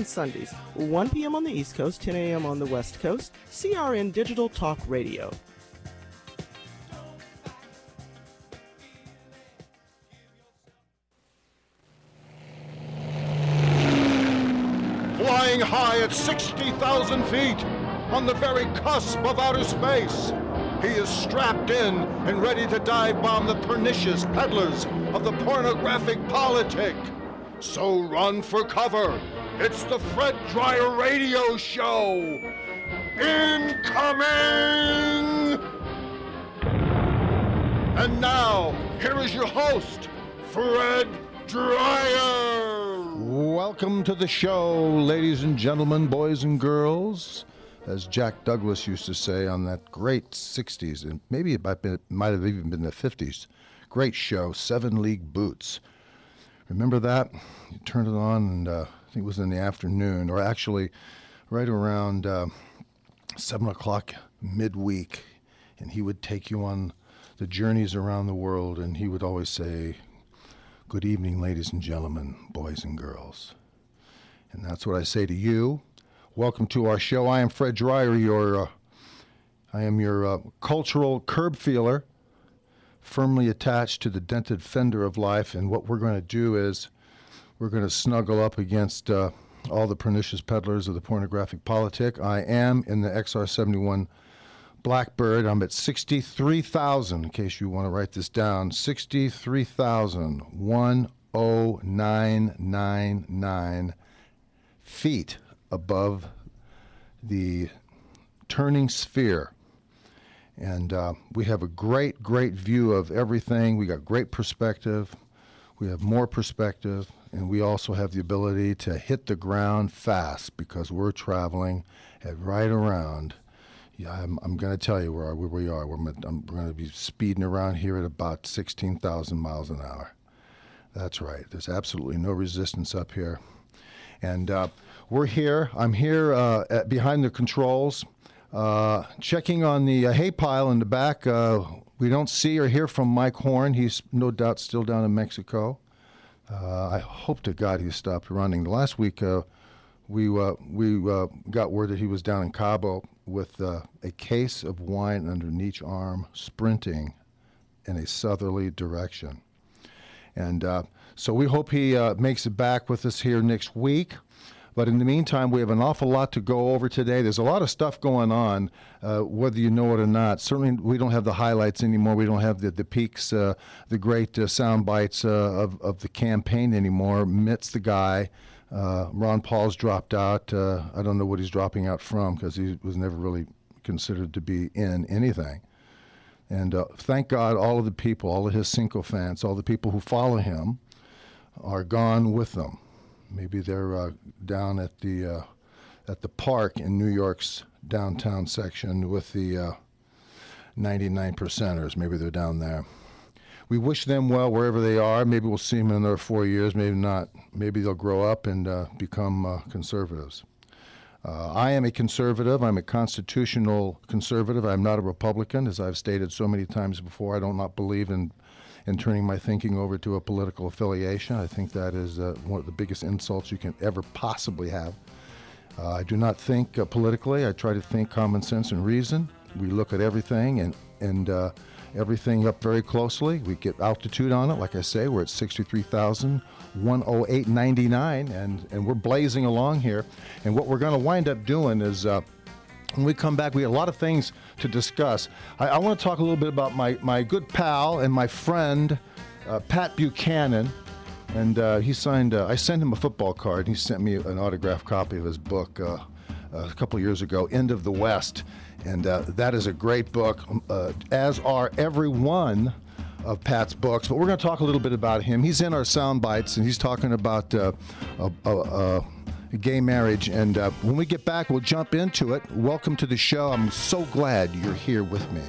Sundays, 1 p.m. on the East Coast, 10 a.m. on the West Coast, CRN Digital Talk Radio. Flying high at 60,000 feet, on the very cusp of outer space, he is strapped in and ready to dive bomb the pernicious peddlers of the pornographic politic. So run for cover. It's the Fred Dryer Radio Show. Incoming! And now, here is your host, Fred Dryer. Welcome to the show, ladies and gentlemen, boys and girls. As Jack Douglas used to say on that great 60s, and maybe it might have even been the 50s, great show, Seven League Boots. Remember that? You turned it on, and I think it was in the afternoon, or actually right around 7 o'clock midweek, and he would take you on the journeys around the world, and he would always say, "Good evening, ladies and gentlemen, boys and girls." And that's what I say to you. Welcome to our show. I am Fred Dryer, I am your cultural curb feeler, firmly attached to the dented fender of life. And what we're going to do is we're going to snuggle up against all the pernicious peddlers of the pornographic politic. I am in the XR71 Blackbird. I'm at 63,000, in case you want to write this down, 63,10999 feet above the turning sphere. And we have a great, great view of everything. We got great perspective. We have more perspective. And we also have the ability to hit the ground fast because we're traveling at right around, I'm going to tell you where we are. I'm going to be speeding around here at about 16,000 miles an hour. That's right. There's absolutely no resistance up here. And we're here. I'm here behind the controls, checking on the hay pile in the back. We don't see or hear from Mike Horn. He's no doubt still down in Mexico. I hope to God he stopped running. Last week, we got word that he was down in Cabo with a case of wine under each arm, sprinting in a southerly direction. And so we hope he makes it back with us here next week. But in the meantime, we have an awful lot to go over today. There's a lot of stuff going on, whether you know it or not. Certainly, we don't have the highlights anymore. We don't have the peaks, the great sound bites of the campaign anymore. Mitt's the guy. Ron Paul's dropped out. I don't know what he's dropping out from because he was never really considered to be in anything. And thank God all of the people, all of his Cinco fans, all the people who follow him are gone with them. Maybe they're down at the park in New York's downtown section with the 99%ers. Maybe they're down there. We wish them well wherever they are. Maybe we'll see them in another 4 years, maybe not. Maybe they'll grow up and become conservatives. I am a conservative. I'm a constitutional conservative. I'm not a Republican, as I've stated so many times before. I do not believe in turning my thinking over to a political affiliation. I think that is one of the biggest insults you can ever possibly have. I do not think politically. I try to think common sense and reason. We look at everything and everything up very closely. We get altitude on it. Like I say, we're at 63,108.99, and we're blazing along here. And what we're going to wind up doing is when we come back, we have a lot of things to discuss. I want to talk a little bit about my good pal and my friend, Pat Buchanan. And he signed, I sent him a football card. He sent me an autographed copy of his book a couple of years ago, End of the West. And that is a great book, as are every one of Pat's books. But we're going to talk a little bit about him. He's in our sound bites, and he's talking about gay marriage. And when we get back, we'll jump into it. Welcome to the show. I'm so glad you're here with me.